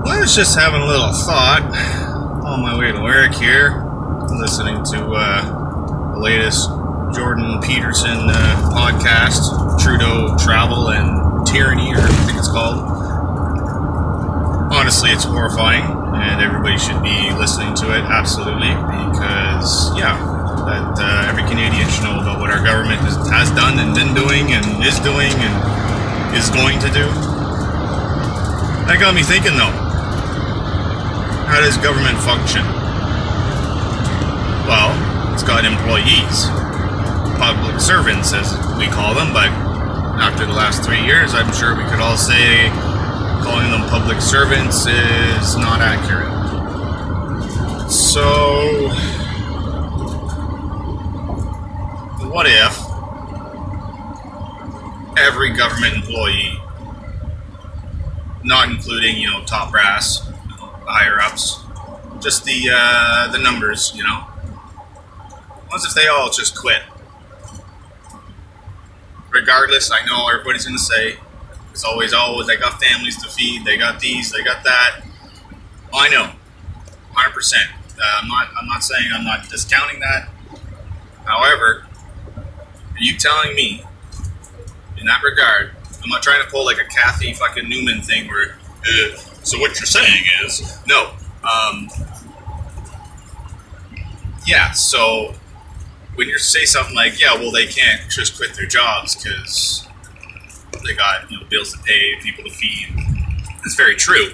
I was just having a little thought on my way to work here, listening to the latest Jordan Peterson podcast, Trudeau Travel and Tyranny, or I think it's called. Honestly, it's horrifying, and everybody should be listening to it, absolutely, because, that every Canadian should know about what our government has done and been doing and is going to do. That got me thinking, though. How does government function? Well, it's got employees, public servants as we call them, but after the last 3 years, I'm sure we could all say calling them public servants is not accurate. So, what if every government employee, not including, top brass, higher ups, just the numbers, what if they all just quit? Regardless, I know everybody's going to say, it's always, they got families to feed, they got these, they got that. I know, 100%. I'm not saying I'm not discounting that. However, are you telling me, in that regard, I'm not trying to pull like a Kathy fucking Newman thing where, so what you're saying is, no. So when you say something like, they can't just quit their jobs because they got, bills to pay, people to feed, it's very true.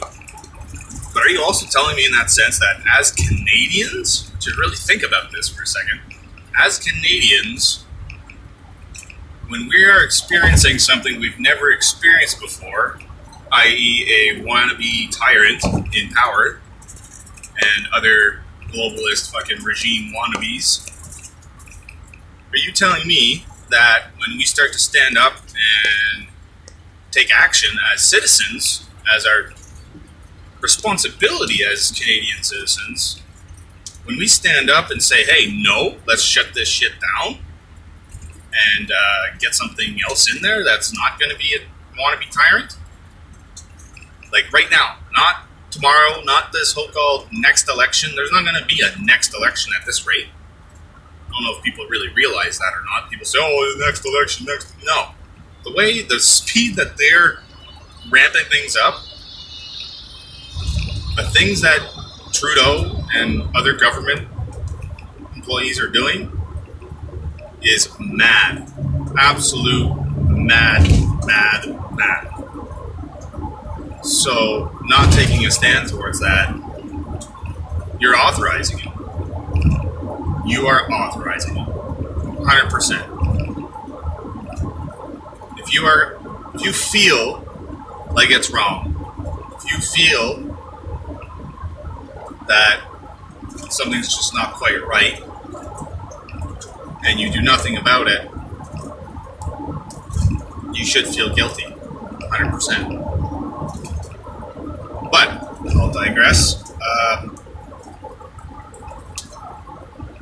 But are you also telling me in that sense that as Canadians, to really think about this for a second, as Canadians, when we are experiencing something we've never experienced before, i.e. a wannabe tyrant in power and other globalist fucking regime wannabes, are you telling me that when we start to stand up and take action as citizens, as our responsibility as Canadian citizens, when we stand up and say, hey, no, let's shut this shit down, and get something else in there that's not going to be a wannabe tyrant? Like right now, not tomorrow, not this whole called next election. There's not going to be a next election at this rate. I don't know if people really realize that or not. People say, the next election, No. The speed that they're ramping things up, the things that Trudeau and other government employees are doing, is mad. Absolute mad. So, not taking a stand towards that, you're authorizing it. You are authorizing it. 100%. If you feel like it's wrong, if you feel that something's just not quite right, and you do nothing about it, you should feel guilty, 100%. But, I'll digress.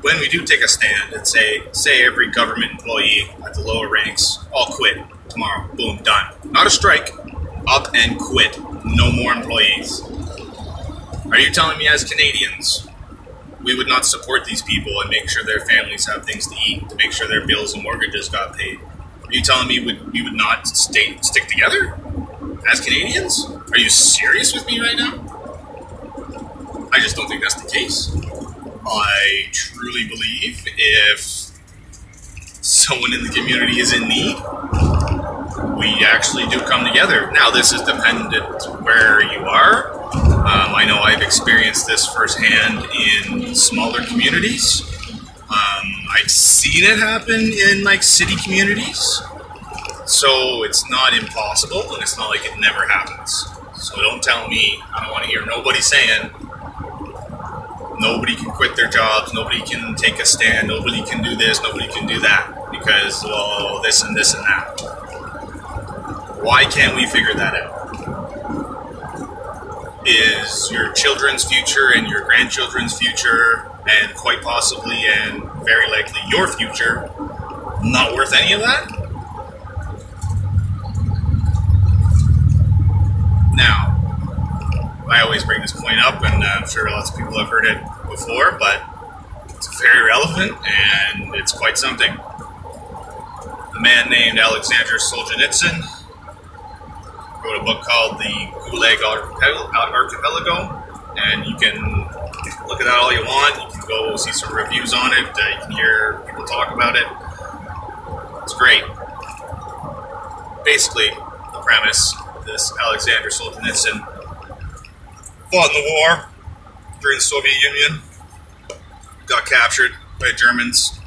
When we do take a stand and say every government employee at the lower ranks, all quit tomorrow, boom, done. Not a strike, up and quit. No more employees. Are you telling me as Canadians, we would not support these people and make sure their families have things to eat, to make sure their bills and mortgages got paid? Are you telling me we would not stick together as Canadians? Are you serious with me right now? I just don't think that's the case. I truly believe if someone in the community is in need, we actually do come together. Now, this is dependent where you are. I know I've experienced this firsthand in smaller communities. I've seen it happen in city communities. So it's not impossible, and it's not like it never happens. So don't tell me, I don't want to hear nobody saying nobody can quit their jobs, nobody can take a stand, nobody can do this, nobody can do that, because, this and this and that. Why can't we figure that out? Is your children's future and your grandchildren's future, and quite possibly and very likely your future, not worth any of that? Now, I always bring this point up, and I'm sure lots of people have heard it before, but it's very relevant, and it's quite something. A man named Alexander Solzhenitsyn wrote a book called The Gulag Archipelago, and you can look at that all you want. You can go see some reviews on it. You can hear people talk about it. It's great. Basically, the premise, this Alexander Solzhenitsyn fought in the war during the Soviet Union, got captured by Germans,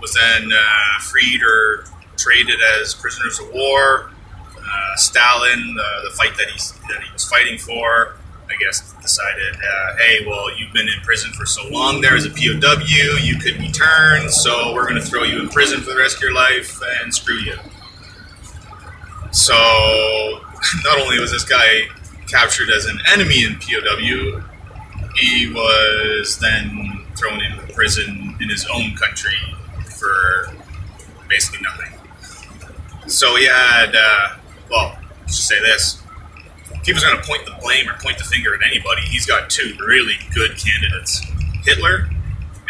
was then freed or traded as prisoners of war. Stalin, the fight that he was fighting for, I guess decided, hey, well, you've been in prison for so long there as a POW, you could return, so we're going to throw you in prison for the rest of your life and screw you. So, not only was this guy captured as an enemy in POW, he was then thrown into prison in his own country for basically nothing. So he had, well, let's just say this. If he was going to point the blame or point the finger at anybody, he's got two really good candidates, Hitler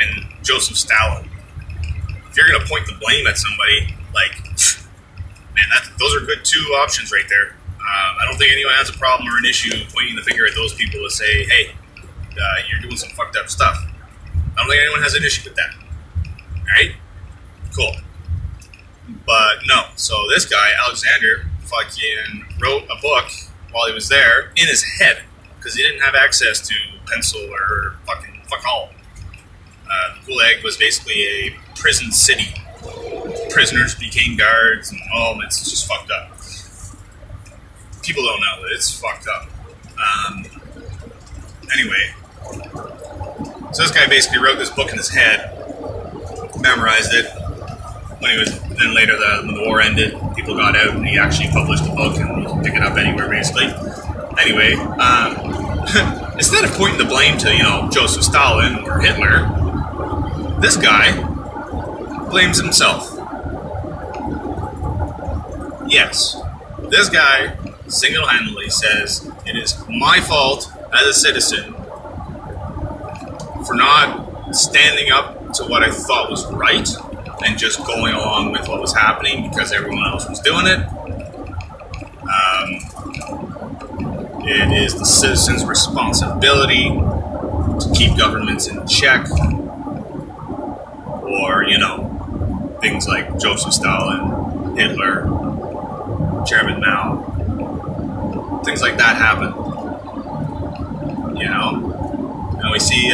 and Joseph Stalin. If you're going to point the blame at somebody, like, man, those are good two options right there. I don't think anyone has a problem or an issue pointing the finger at those people to say, hey, you're doing some fucked up stuff. I don't think anyone has an issue with that. Alright? Cool. But no, so this guy, Alexander, fucking wrote a book while he was there in his head, because he didn't have access to pencil or fuck all. The Gulag was basically a prison city. Prisoners became guards, and it's just fucked up. People don't know that it's fucked up. Anyway, so this guy basically wrote this book in his head, memorized it. When he was, then later when the war ended, people got out and he actually published the book, and you can pick it up anywhere basically. Anyway, instead of pointing the blame to, Joseph Stalin or Hitler, this guy blames himself. Yes, this guy single-handedly says it is my fault as a citizen for not standing up to what I thought was right and just going along with what was happening because everyone else was doing it. It is the citizens' responsibility to keep governments in check, or, things like Joseph Stalin, Hitler, Chairman Mao, things like that happen. And we see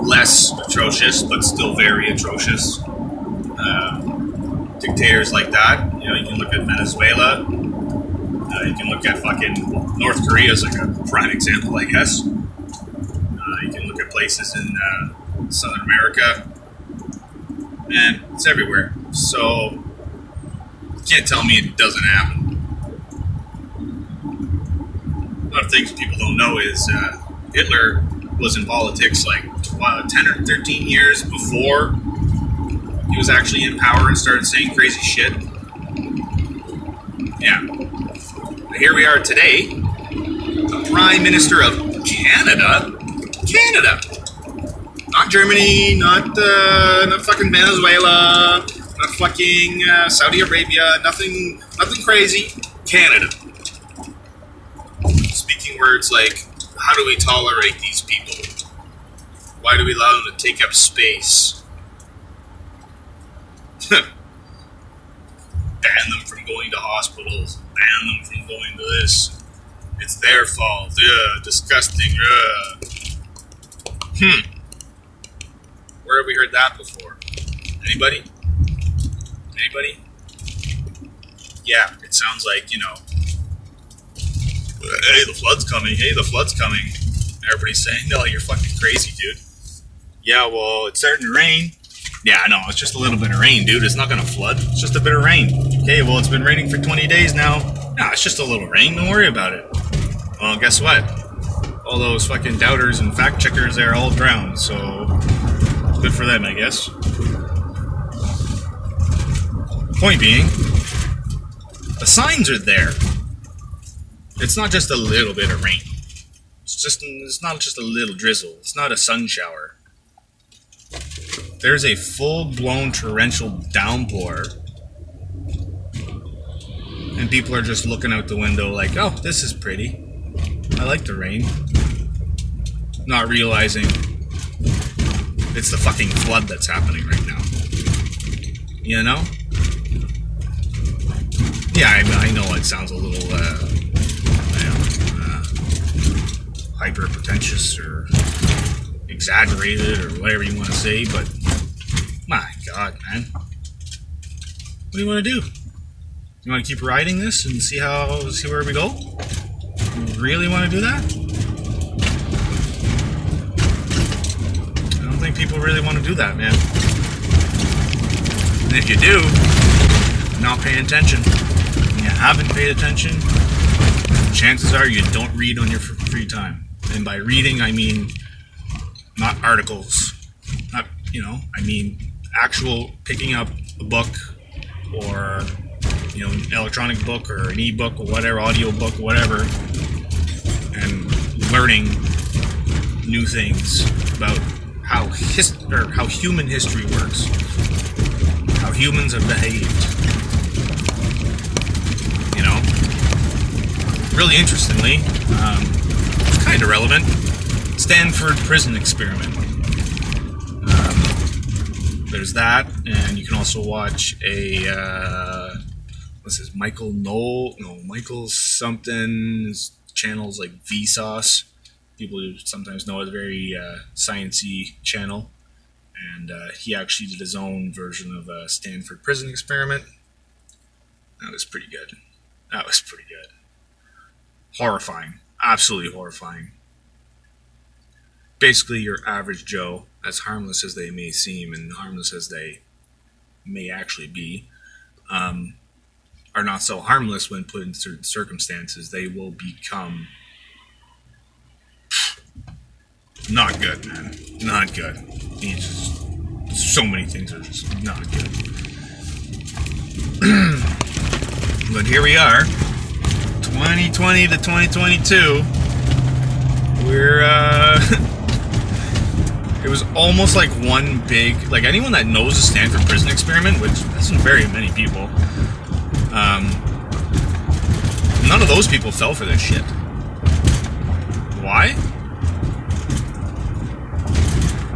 less atrocious, but still very atrocious dictators like that. You can look at Venezuela. You can look at fucking North Korea as like a prime example, I guess. You can look at places in Southern America. And it's everywhere. So, you can't tell me it doesn't happen. A lot of things people don't know is Hitler was in politics like 10 or 13 years before he was actually in power and started saying crazy shit. Yeah. Here we are today, the Prime Minister of Canada. Canada! Not Germany, not fucking Venezuela, not fucking Saudi Arabia, nothing crazy. Canada. Speaking words like, how do we tolerate these people? Why do we allow them to take up space? Ban them from going to hospitals. Ban them from going to this. It's their fault. Ugh, disgusting. Ugh. Where have we heard that before? Anybody? Anybody? Yeah, it sounds like, hey, the flood's coming. Hey, the flood's coming. Everybody's saying, no, you're fucking crazy, dude. Yeah, well, it's starting to rain. Yeah, no, it's just a little bit of rain, dude. It's not going to flood. It's just a bit of rain. Okay, well, it's been raining for 20 days now. Nah, it's just a little rain. Don't worry about it. Well, guess what? All those fucking doubters and fact checkers, they're all drowned, so good for them, I guess. Point being, the signs are there. It's not just a little bit of rain. It's not just a little drizzle. It's not a sun shower. There's a full-blown torrential downpour. And people are just looking out the window like, oh, this is pretty. I like the rain. Not realizing it's the fucking flood that's happening right now. You know? Yeah, I know it sounds a little, hyper pretentious or exaggerated or whatever you want to say, but my God, man. What do you want to do? You want to keep riding this and see where we go? You really want to do that? I don't think people really want to do that, man. And if you do, you're not paying attention. And you haven't paid attention, chances are you don't read on your free time. And by reading, I mean not articles. Not, I mean actual picking up a book or, an electronic book or an e-book or whatever, audio book or whatever, and learning new things about how human history works, how humans have behaved. Really interestingly, kind of relevant, Stanford prison experiment. There's that, and you can also watch a Michael something. His channel's like Vsauce. People who sometimes know it, a very science-y channel, and he actually did his own version of a Stanford prison experiment. That was pretty good. Horrifying. Absolutely horrifying. Basically, your average Joe, as harmless as they may seem and harmless as they may actually be, are not so harmless when put in certain circumstances. They will become not good, man. Not good. So many things are just not good. But here we are. 2020 to 2022, we're, it was almost like one big, like anyone that knows the Stanford prison experiment, which isn't very many people, none of those people fell for this shit. Why?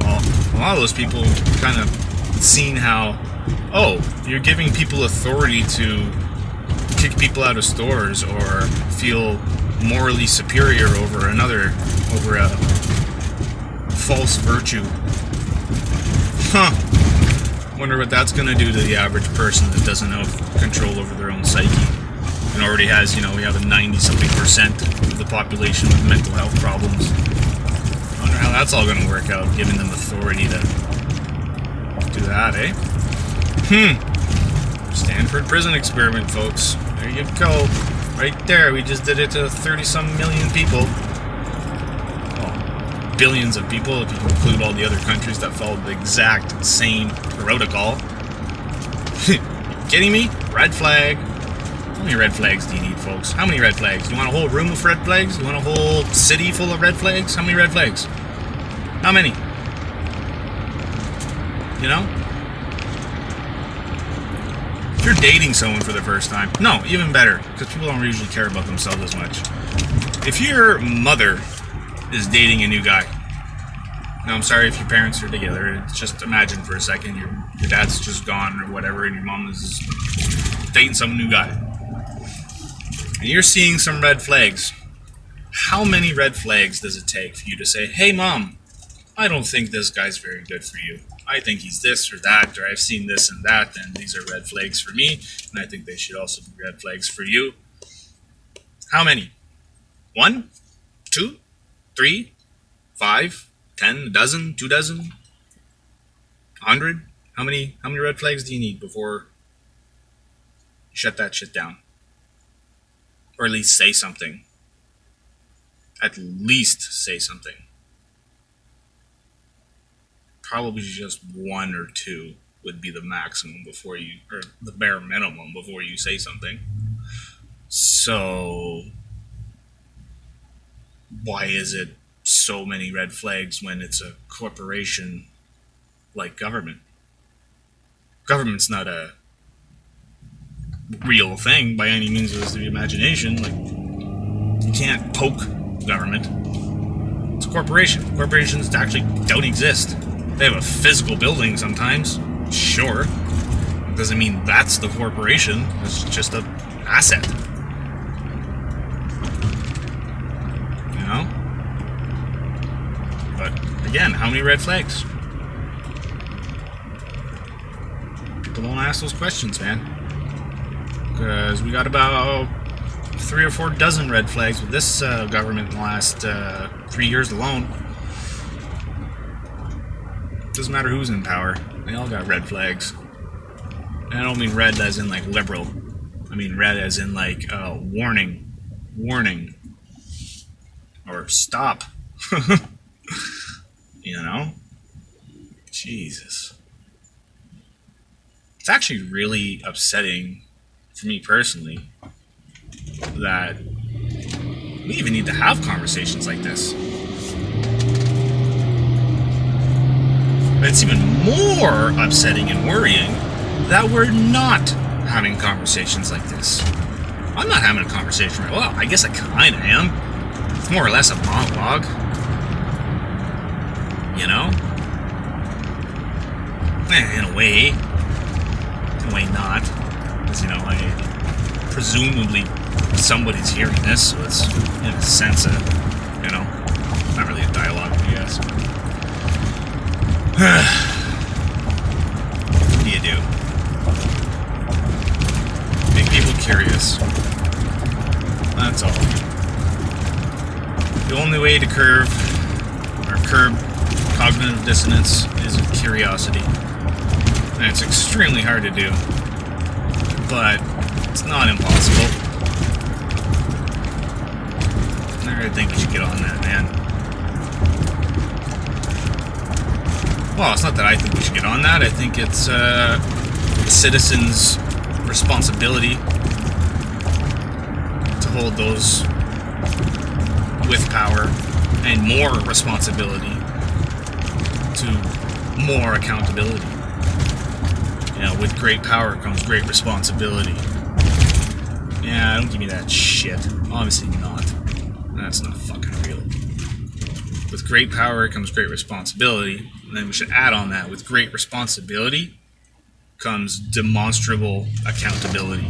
Well, a lot of those people kind of seen how, you're giving people authority to kick people out of stores or feel morally superior over a false virtue. Wonder what that's going to do to the average person that doesn't have control over their own psyche and already has, we have a 90-something% of the population with mental health problems. Wonder how that's all going to work out, giving them authority to do that, eh? Stanford prison experiment, folks. There you go. Right there. We just did it to 30-some million people. Well, billions of people, if you include all the other countries that followed the exact same protocol. Kidding me? Red flag. How many red flags do you need, folks? How many red flags? You want a whole room of red flags? You want a whole city full of red flags? How many red flags? How many? If you're dating someone for the first time, no, even better, because people don't usually care about themselves as much. If your mother is dating a new guy, now I'm sorry if your parents are together, just imagine for a second your dad's just gone or whatever, and your mom is dating some new guy. And you're seeing some red flags. How many red flags does it take for you to say, hey mom, I don't think this guy's very good for you. I think he's this or that, or I've seen this and that, and these are red flags for me, and I think they should also be red flags for you. How many? 1, 2, 3, 5, 10, a dozen, 2 dozen, 100? How many red flags do you need before you shut that shit down? Or at least say something. At least say something. Probably just 1 or 2 would be the maximum before you, or the bare minimum before you say something. So, why is it so many red flags when it's a corporation like government? Government's not a real thing by any means of the imagination. Like, you can't poke government. It's a corporation. Corporations actually don't exist. They have a physical building sometimes, sure. Doesn't mean that's the corporation. It's just an asset. You know? But again, how many red flags? People don't ask those questions, man. Because we got about 3 or 4 dozen red flags with this government in the last 3 years alone. Doesn't matter who's in power. They all got red flags. And I don't mean red as in like liberal. I mean red as in like warning. Warning. Or stop. You know? Jesus. It's actually really upsetting for me personally that we even need to have conversations like this. But it's even more upsetting and worrying that we're not having conversations like this. I'm not having a conversation right. Well, I guess I kind of am. It's more or less a monologue. You know? In a way. In a way not. Because, you know, presumably somebody's hearing this, so it's in a sense you know, not really a dialogue, I guess. What do you do? Make people curious. That's all. The only way to curb cognitive dissonance is curiosity. And it's extremely hard to do. But it's not impossible. I really think you should get on that, man. Well, it's not that I think we should get on that. I think it's a citizen's responsibility to hold those with power and more responsibility to more accountability. You know, with great power comes great responsibility. Yeah, don't give me that shit. Obviously not. That's not fucking real. With great power comes great responsibility. And then we should add on that, with great responsibility comes demonstrable accountability.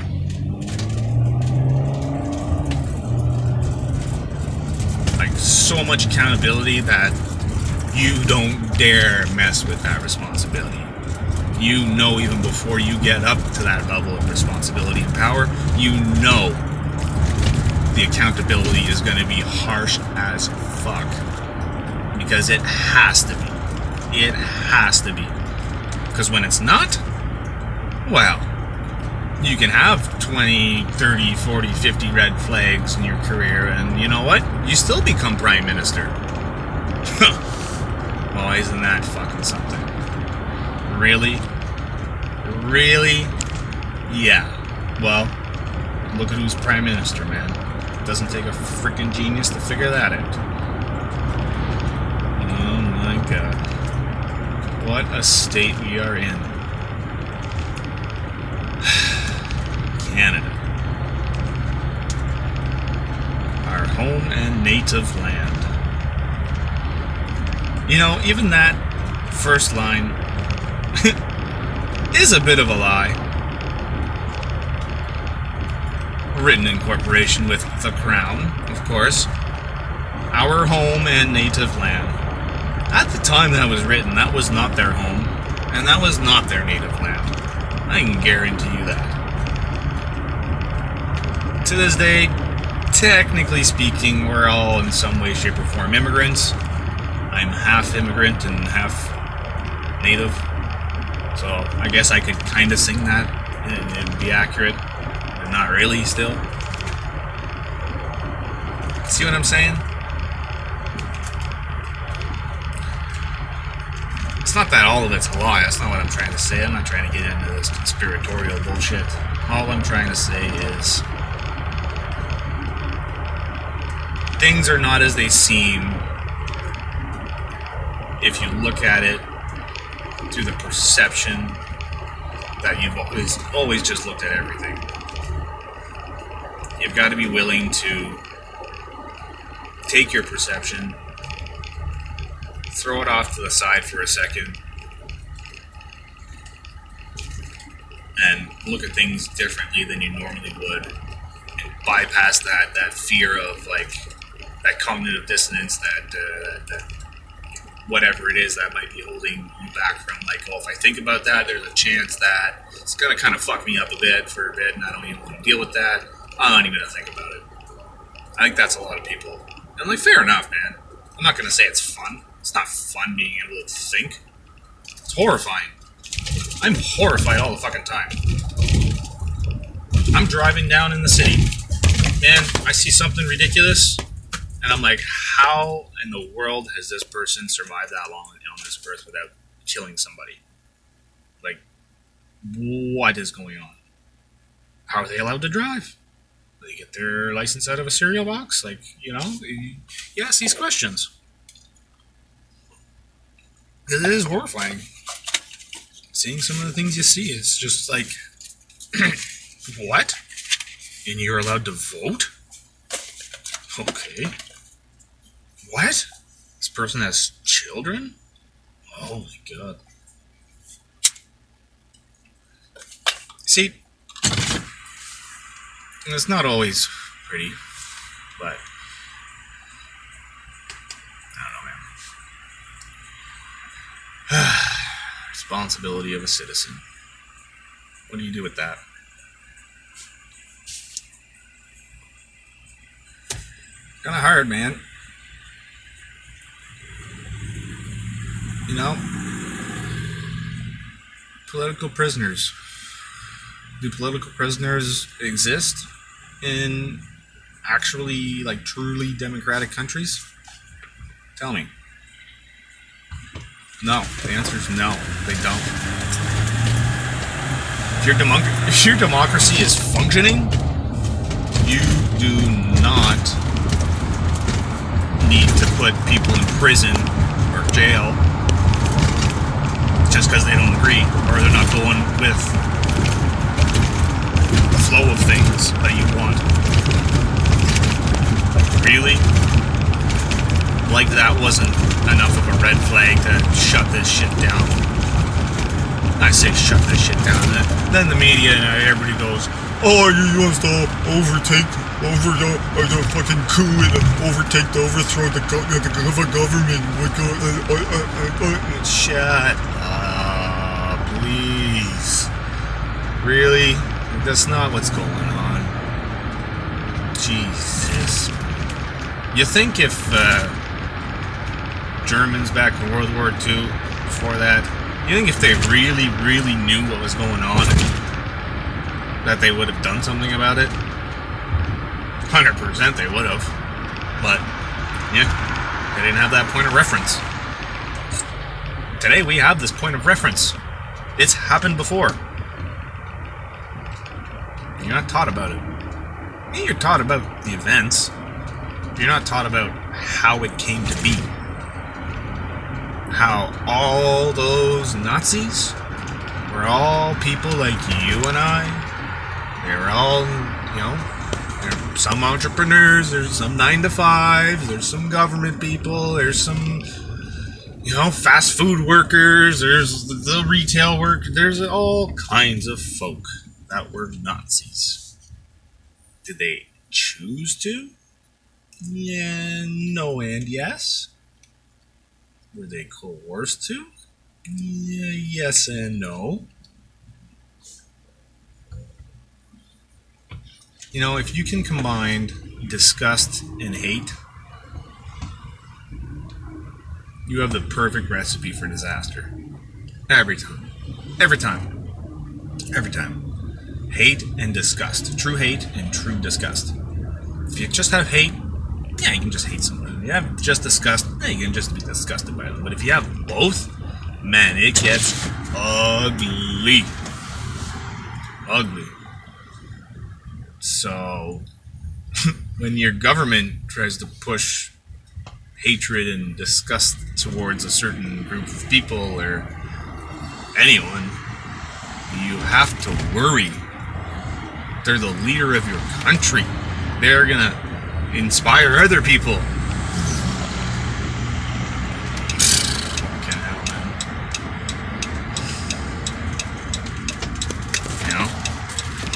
Like, so much accountability that you don't dare mess with that responsibility. You know, even before you get up to that level of responsibility and power, you know the accountability is going to be harsh as fuck. Because it has to be. It has to be. Because when it's not, well, you can have 20, 30, 40, 50 red flags in your career, and you know what? You still become Prime Minister. Well, isn't that fucking something? Really? Really? Yeah. Well, look at who's Prime Minister, man. It doesn't take a freaking genius to figure that out. Oh my god. What a state we are in. Canada. Our home and native land. You know, even that first line is a bit of a lie. Written in cooperation with the Crown, of course. Our home and native land. At the time that was written, that was not their home, and that was not their native land. I can guarantee you that. To this day, technically speaking, we're all in some way, shape, or form immigrants. I'm half immigrant and half native, so I guess I could kind of sing that and it'd be accurate, but not really still. See what I'm saying? It's not that all of it's a lie. That's not what I'm trying to say. I'm not trying to get into this conspiratorial bullshit. All I'm trying to say is things are not as they seem if you look at it through the perception that you've always just looked at everything. You've got to be willing to take your perception, throw it off to the side for a second, and look at things differently than you normally would, and bypass that fear of like that cognitive dissonance, that whatever it is that might be holding you back from, like, oh, if I think about that, there's a chance that it's gonna kind of fuck me up for a bit, and I don't even want to deal with that. I'm not even gonna think about it. I think that's a lot of people, and like, fair enough, man. I'm not gonna say it's fun. It's not fun being able to think. It's horrifying. I'm horrified all the fucking time. I'm driving down in the city, and I see something ridiculous, and I'm like, how in the world has this person survived that long on this earth without killing somebody? Like, what is going on? How are they allowed to drive? Do they get their license out of a cereal box? Like, you ask these questions. It is horrifying. Seeing some of the things you see is just like, what? And you're allowed to vote? Okay. What? This person has children? Oh my god. See, it's not always pretty, but I don't know, man. Responsibility of a citizen. What do you do with that? Kind of hard, man. Political prisoners. Do political prisoners exist in actually, like, truly democratic countries? Tell me. No. The answer is no. They don't. If your democracy is functioning, you do not need to put people in prison or jail just because they don't agree, or they're not going with the flow of things that you want. Really? Like that wasn't enough of a red flag to shut this shit down. I say shut this shit down. Then the media and everybody goes, oh, you wants to overtake the fucking coup and overthrow the government. Shut up, please. Really? That's not what's going on. Jesus. You think if Germans back in World War II, before that, you think if they really, really knew what was going on, that they would have done something about it? 100% they would have. But, yeah, they didn't have that point of reference. Today we have this point of reference. It's happened before. You're not taught about it. You're taught about the events. You're not taught about how it came to be. How all those Nazis were all people like you and I. They were all, there's some entrepreneurs, there's some 9-to-5s, there's some government people, there's some, fast food workers, there's the retail workers, there's all kinds of folk that were Nazis. Did they choose to? Yeah, no and yes. Were they coerced to? Yeah, yes and no. If you can combine disgust and hate, you have the perfect recipe for disaster. Every time. Every time. Every time. Hate and disgust. True hate and true disgust. If you just have hate, yeah, you can just hate someone. If you have just disgust, yeah, you can just be disgusted by them. But if you have both, man, it gets ugly. Ugly. So, when your government tries to push hatred and disgust towards a certain group of people or anyone, you have to worry. They're the leader of your country. They're gonna inspire other people. Can't help it. You know?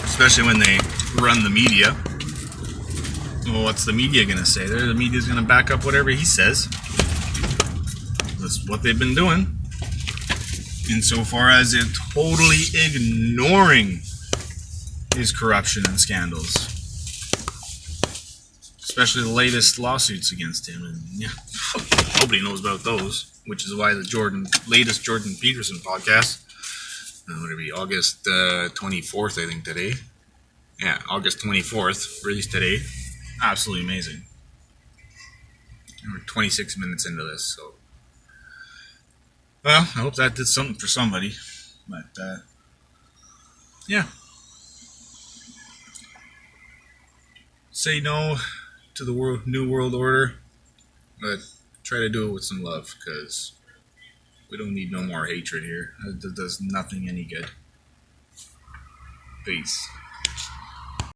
Especially when they run the media. Well, what's the media gonna say? The media's gonna back up whatever he says. That's what they've been doing. Insofar as they're totally ignoring his corruption and scandals. Especially the latest lawsuits against him. And yeah, nobody knows about those. Which is why the latest Jordan Peterson podcast, would it be August 24th, I think, today. Yeah, August 24th, released today. Absolutely amazing. We're 26 minutes into this, so. Well, I hope that did something for somebody. But, yeah. Say no to the New World Order, but try to do it with some love, because we don't need no more hatred here. That does nothing any good. Peace.